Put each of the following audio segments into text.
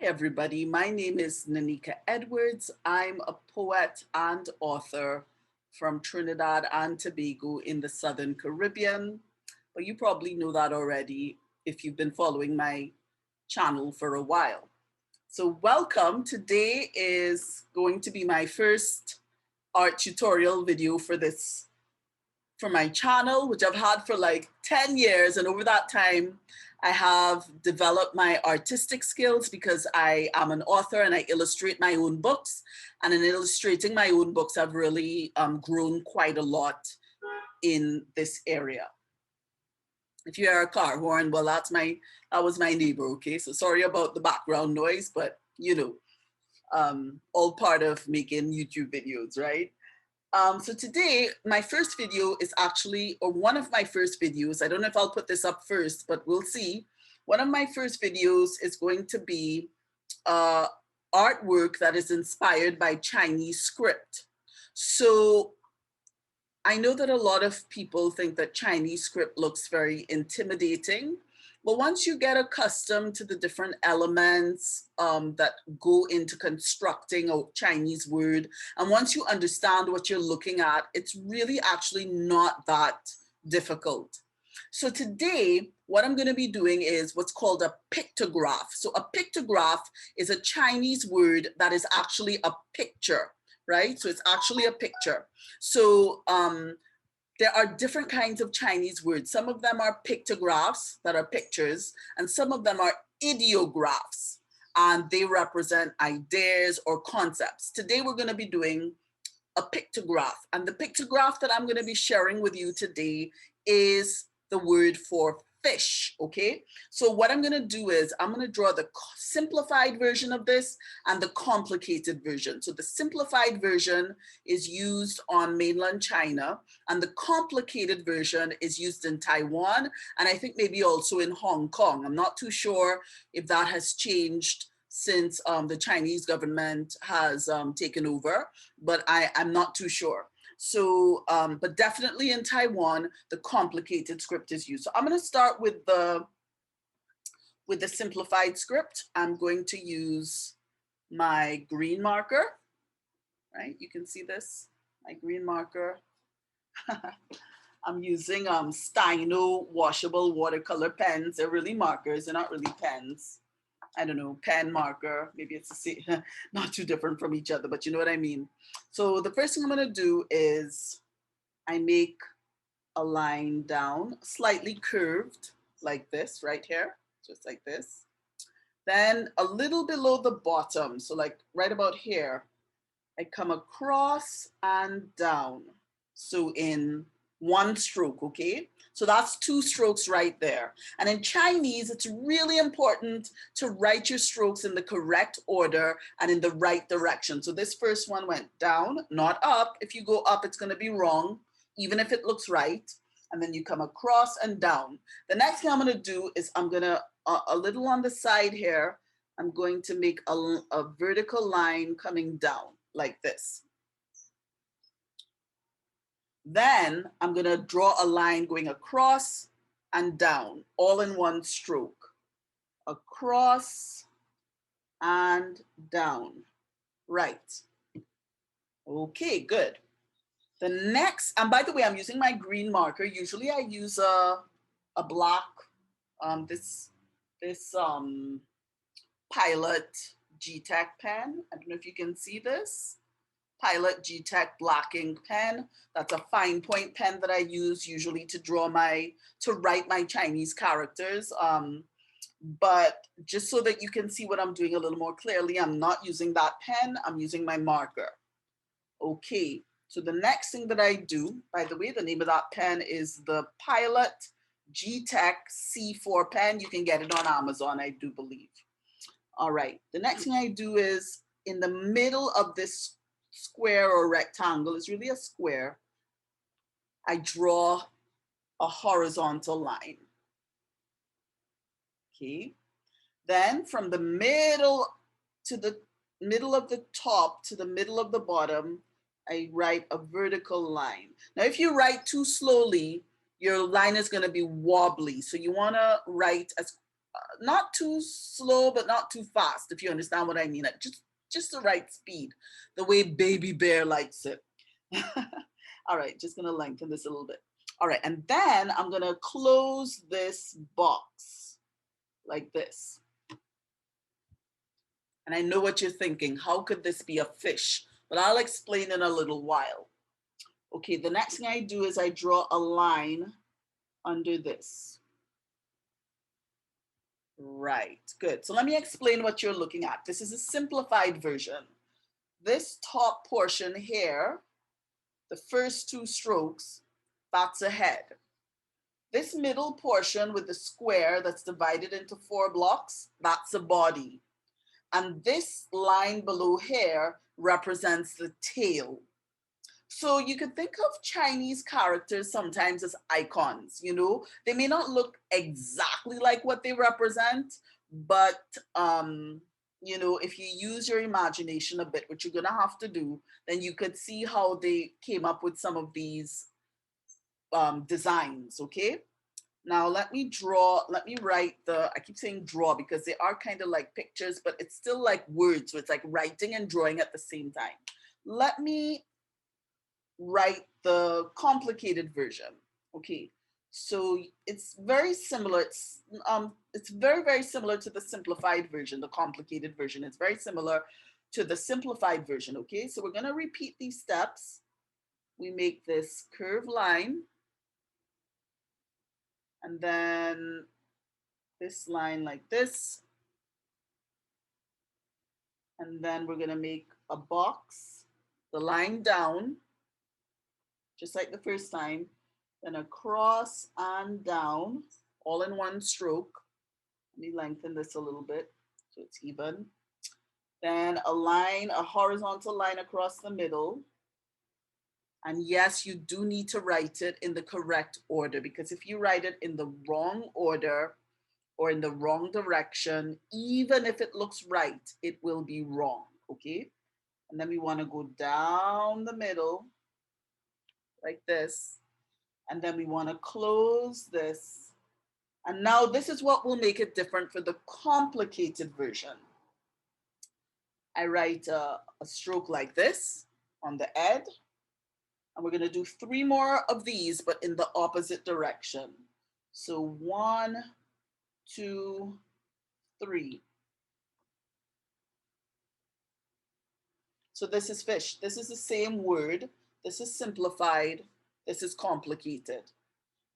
Everybody, my name is Nanika Edwards. I'm a poet and author from Trinidad and Tobago in the Southern Caribbean. But you probably know that already if you've been following my channel for a while. So welcome. Today is going to be my first art tutorial video for my channel, which I've had for like 10 years. And over that time, I have developed my artistic skills because I am an author and I illustrate my own books. And in illustrating my own books, I've really grown quite a lot in this area. If you hear a car horn, well, that was my neighbor, okay? So sorry about the background noise, but you know, all part of making YouTube videos, right? So today, my first video is actually, or one of my first videos, I don't know if I'll put this up first, but we'll see. One of my first videos is going to be artwork that is inspired by Chinese script. So I know that a lot of people think that Chinese script looks very intimidating. But once you get accustomed to the different elements that go into constructing a Chinese word, and once you understand what you're looking at, it's really actually not that difficult. So today, what I'm going to be doing is what's called a pictograph. So a pictograph is a Chinese word that is actually a picture, right? So it's actually a picture. So there are different kinds of Chinese words. Some of them are pictographs that are pictures, and some of them are ideographs, and they represent ideas or concepts. Today, we're going to be doing a pictograph, and the pictograph that I'm going to be sharing with you today is the word for fish, okay? So what I'm going to do is I'm going to draw the simplified version of this and the complicated version. So the simplified version is used on mainland China, and the complicated version is used in Taiwan, and I think maybe also in Hong Kong. I'm not too sure if that has changed since the Chinese government has taken over, but I'm not too sure. So, but definitely in Taiwan, the complicated script is used. So I'm going to start with the simplified script. I'm going to use my green marker, right? You can see this, my green marker. I'm using Steino washable watercolor pens. They're really markers, they're not really pens. I don't know, pen, marker, maybe it's the same, not too different from each other, but you know what I mean. So the first thing I'm gonna do is I make a line down, slightly curved like this right here, just like this. Then a little below the bottom, so like right about here, I come across and down. So in one stroke, okay? So that's 2 strokes right there. And in Chinese, it's really important to write your strokes in the correct order and in the right direction. So this first one went down, not up. If you go up, it's gonna be wrong, even if it looks right. And then you come across and down. The next thing I'm gonna do is I'm gonna, a little on the side here, I'm going to make a vertical line coming down like this. Then I'm going to draw a line going across and down, all in one stroke. Across and down. Right. Okay, good. The next, and by the way, I'm using my green marker. Usually I use a black, this Pilot G-Tech pen. I don't know if you can see this. Pilot G-Tech black ink pen. That's a fine point pen that I use usually to write my Chinese characters. But just so that you can see what I'm doing a little more clearly, I'm not using that pen, I'm using my marker. Okay, so the next thing that I do, by the way, the name of that pen is the Pilot G-Tech C4 pen. You can get it on Amazon, I do believe. All right, the next thing I do is in the middle of this square or rectangle, it's really a square, I draw a horizontal line. Okay, then from the middle to the middle of the top to the middle of the bottom, I write a vertical line. Now, if you write too slowly, your line is going to be wobbly. So you want to write as not too slow, but not too fast, if you understand what I mean. Like just the right speed, the way Baby Bear likes it. All right, just gonna lengthen this a little bit. All right, and then I'm gonna close this box like this. And I know what you're thinking, how could this be a fish? But I'll explain in a little while. Okay, the next thing I do is I draw a line under this. Right, good. So let me explain what you're looking at. This is a simplified version. This top portion here, the first two strokes, that's a head. This middle portion with the square that's divided into 4 blocks, that's a body. And this line below here represents the tail. So you could think of Chinese characters sometimes as icons, you know, they may not look exactly like what they represent, but you know, if you use your imagination a bit, which you're gonna have to do, then you could see how they came up with some of these designs, okay? Now let me write I keep saying draw because they are kind of like pictures, but it's still like words, so it's like writing and drawing at the same time. Let me write the complicated version. Okay, so it's very similar. It's very similar to the simplified version. The complicated version is very similar to the simplified version. Okay, so we're going to repeat these steps. We make this curved line, and then this line like this, and then we're going to make a box, the line down, just like the first time, then across and down, all in one stroke. Let me lengthen this a little bit so it's even. Then a line, a horizontal line across the middle. And yes, you do need to write it in the correct order, because if you write it in the wrong order or in the wrong direction, even if it looks right, it will be wrong, okay? And then we want to go down the middle like this. And then we want to close this. And now this is what will make it different for the complicated version. I write a stroke like this on the head. And we're going to do 3 more of these, but in the opposite direction. So 1, 2, 3. So this is fish. This is the same word. This is simplified. This is complicated.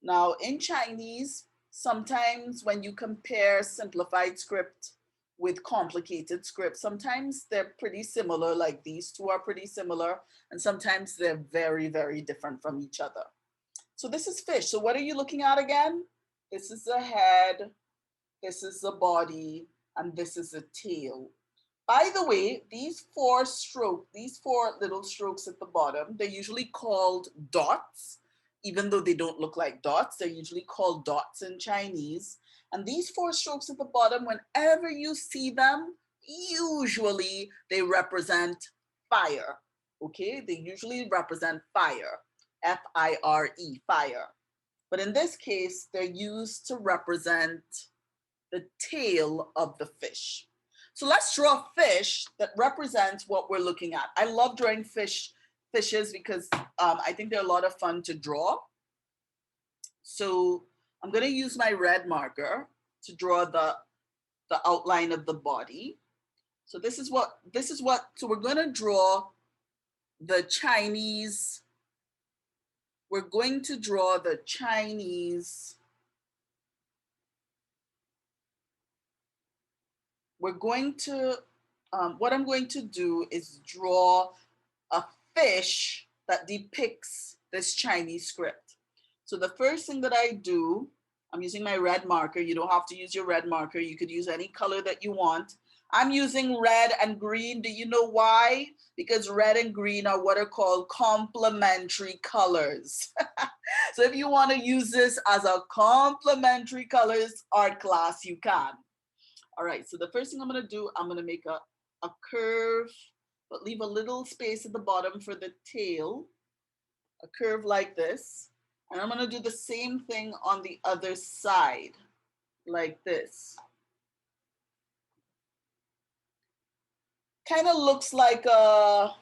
Now in Chinese, sometimes when you compare simplified script with complicated script, sometimes they're pretty similar, like these two are pretty similar, and sometimes they're very different from each other. So this is fish. So what are you looking at again? This is the head, this is the body, and this is the tail. By the way, these 4 little strokes at the bottom, they're usually called dots. Even though they don't look like dots, they're usually called dots in Chinese. And these 4 strokes at the bottom, whenever you see them, usually they represent fire, okay? They usually represent fire, F-I-R-E, fire. But in this case, they're used to represent the tail of the fish. So let's draw a fish that represents what we're looking at. I love drawing fishes because I think they're a lot of fun to draw. So I'm going to use my red marker to draw the outline of the body. So so we're going to draw the Chinese, we're going to draw the Chinese, we're going to, what I'm going to do is draw a fish that depicts this Chinese script. So the first thing that I do, I'm using my red marker. You don't have to use your red marker. You could use any color that you want. I'm using red and green. Do you know why? Because red and green are what are called complementary colors. So if you want to use this as a complementary colors art class, you can. All right, so the first thing I'm going to do, I'm going to make a curve, but leave a little space at the bottom for the tail, a curve like this. And I'm going to do the same thing on the other side, like this. kind of looks like an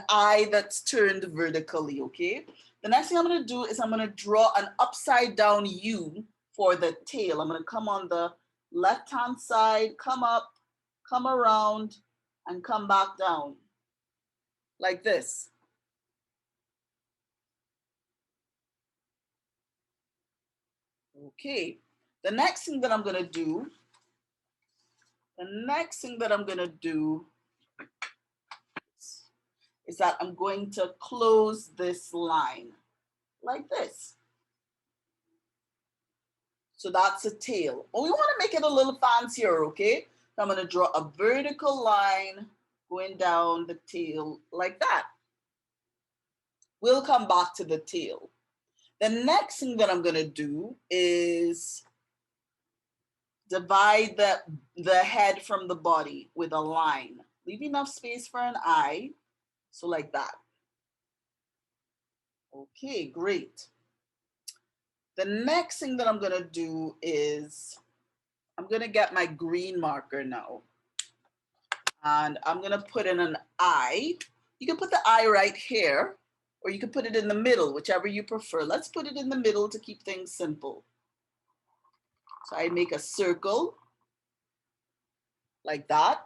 eye that's turned vertically, okay? The next thing I'm gonna do is I'm gonna draw an upside down U for the tail. I'm gonna come on the left-hand side, come up, come around, and come back down, like this. Okay, the next thing that I'm gonna do, is that I'm going to close this line, like this. So that's a tail. But we want to make it a little fancier, okay? So I'm going to draw a vertical line going down the tail like that. We'll come back to the tail. The next thing that I'm going to do is divide the head from the body with a line. Leave enough space for an eye. So like that. Okay, great. The next thing that I'm going to do is I'm going to get my green marker now. And I'm going to put in an eye. You can put the eye right here, or you can put it in the middle, whichever you prefer. Let's put it in the middle to keep things simple. So I make a circle like that.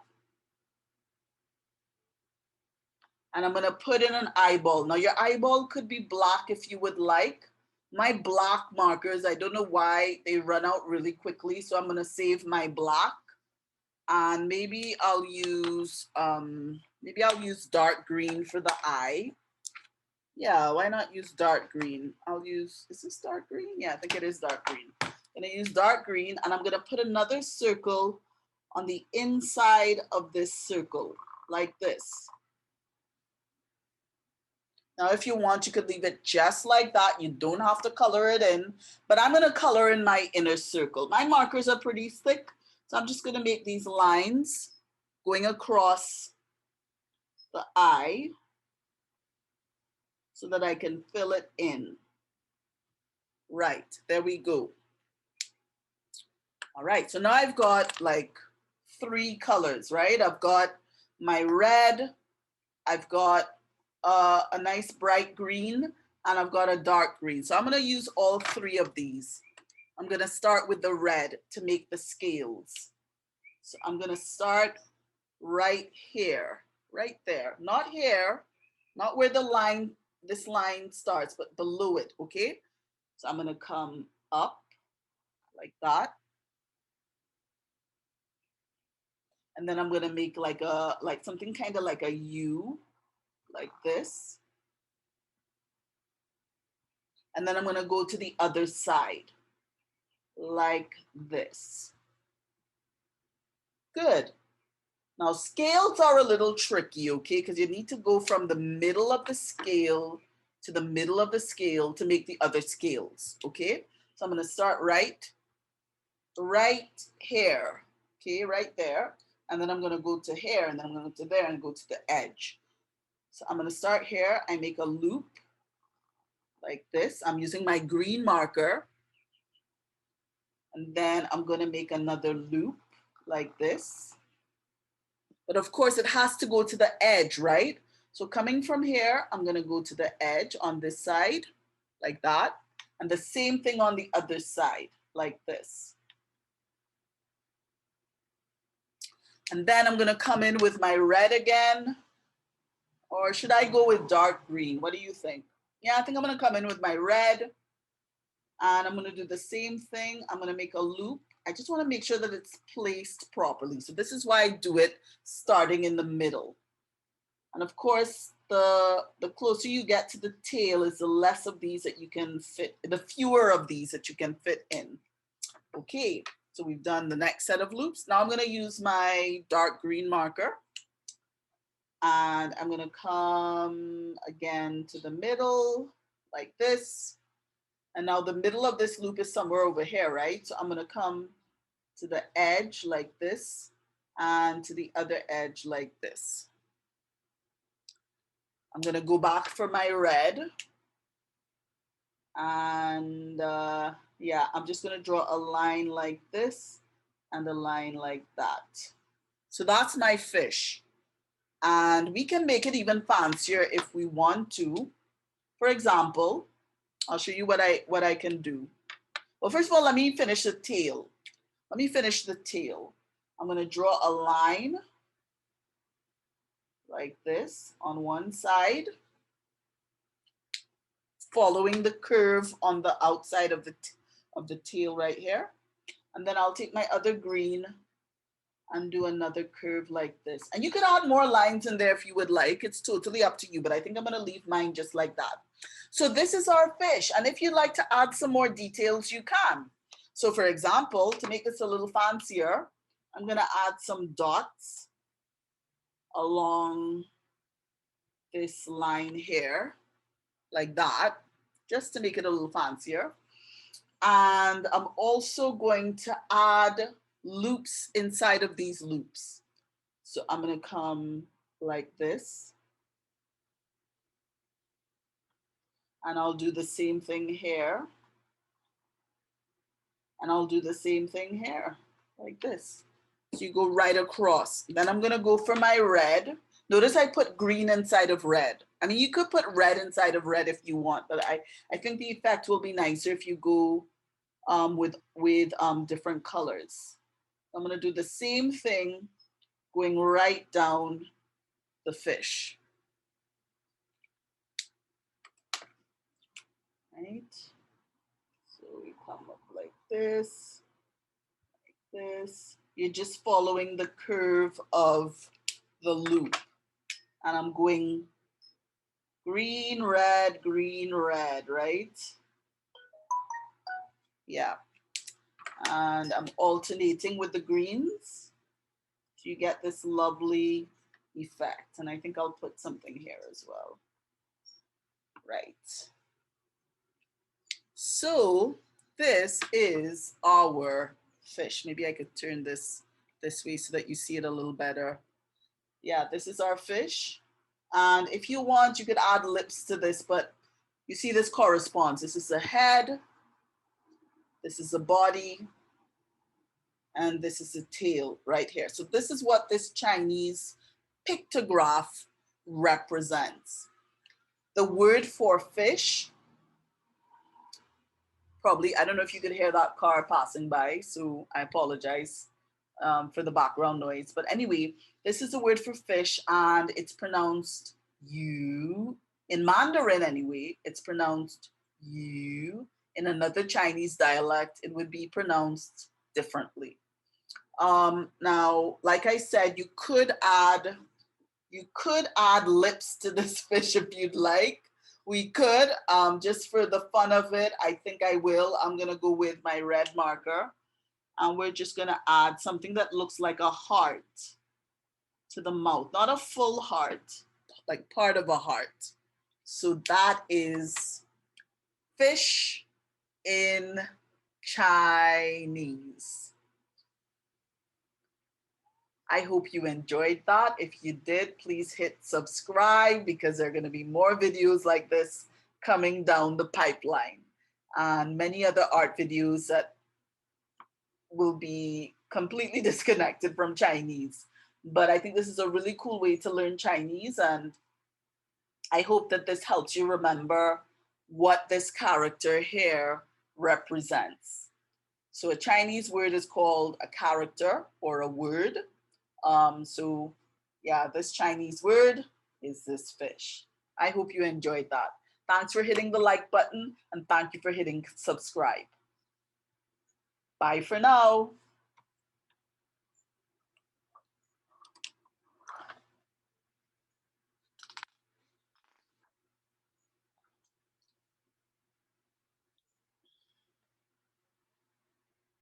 And I'm going to put in an eyeball. Now your eyeball could be black if you would like. My black markers, I don't know why they run out really quickly. So I'm going to save my black. And maybe I'll use dark green for the eye. Yeah, why not use dark green? I'll use, is this dark green? Yeah, I think it is dark green. I'm gonna use dark green and I'm gonna put another circle on the inside of this circle, like this. Now, if you want, you could leave it just like that. You don't have to color it in, but I'm gonna color in my inner circle. My markers are pretty thick, so I'm just gonna make these lines going across the eye so that I can fill it in. Right, there we go. All right, so now I've got like 3 colors, right? I've got my red, I've got a nice bright green, and I've got a dark green. So I'm gonna use all 3 of these. I'm gonna start with the red to make the scales. So I'm gonna start right here, right there. Not here, not where the line, this line starts, but below it, okay? So I'm gonna come up like that. And then I'm gonna make like something kind of like a U, like this. And then I'm gonna go to the other side, like this. Good. Now scales are a little tricky, okay? Because you need to go from the middle of the scale to the middle of the scale to make the other scales, okay? So I'm gonna start right here, okay, right there. And then I'm gonna go to here, and then I'm gonna go to there and go to the edge. So I'm gonna start here, I make a loop like this. I'm using my green marker. And then I'm gonna make another loop like this. But of course it has to go to the edge, right? So coming from here, I'm gonna go to the edge on this side, like that. And the same thing on the other side, like this. And then I'm gonna come in with my red again. Or should I go with dark green? What do you think? Yeah, I think I'm gonna come in with my red. And I'm gonna do the same thing. I'm gonna make a loop. I just wanna make sure that it's placed properly. So this is why I do it starting in the middle. And of course, the closer you get to the tail is the less of these that you can fit, the fewer of these that you can fit in. Okay, so we've done the next set of loops. Now I'm gonna use my dark green marker. And I'm gonna come again to the middle like this. And now the middle of this loop is somewhere over here, right? So I'm gonna come to the edge like this and to the other edge like this. I'm gonna go back for my red. And yeah, I'm just gonna draw a line like this and a line like that. So that's my fish. And we can make it even fancier if we want to. For example, I'll show you what I can do. Well, first of all, let me finish the tail. Let me finish the tail. I'm going to draw a line like this on one side, following the curve on the outside of the tail right here. And then I'll take my other green and do another curve like this. And you could add more lines in there if you would like. It's totally up to you, but I think I'm going to leave mine just like that. So this is our fish. And if you'd like to add some more details, you can. So for example, to make this a little fancier, I'm going to add some dots along this line here, like that, just to make it a little fancier. And I'm also going to add loops inside of these loops. So I'm going to come like this. And I'll do the same thing here. And I'll do the same thing here, like this. So you go right across. Then I'm going to go for my red. Notice I put green inside of red. I mean, you could put red inside of red if you want, but I think the effect will be nicer if you go with different colors. I'm going to do the same thing going right down the fish. Right? So we come up like this, like this. You're just following the curve of the loop. And I'm going green, red, right? Yeah. And I'm alternating with the greens. So you get this lovely effect. And I think I'll put something here as well. Right. So this is our fish. Maybe I could turn this way so that you see it a little better. Yeah, this is our fish. And if you want, you could add lips to this, but you see this corresponds. This is a head, this is a body, and this is a tail right here. So this is what this Chinese pictograph represents. The word for fish, probably, I don't know if you could hear that car passing by, so I apologize for the background noise. But anyway, this is the word for fish, and it's pronounced you. In Mandarin anyway, it's pronounced you. In another Chinese dialect, it would be pronounced differently. Now, like I said, you could add lips to this fish if you'd like. We could, just for the fun of it, I think I will. I'm gonna go with my red marker, and we're just gonna add something that looks like a heart to the mouth, not a full heart, like part of a heart. So that is fish in Chinese. I hope you enjoyed that. If you did, please hit subscribe because there are going to be more videos like this coming down the pipeline, and many other art videos that will be completely disconnected from Chinese. But I think this is a really cool way to learn Chinese, and I hope that this helps you remember what this character here represents. So a Chinese word is called a character or a word. So yeah, this Chinese word is this fish. I hope you enjoyed that. Thanks for hitting the like button, and thank you for hitting subscribe. Bye for now.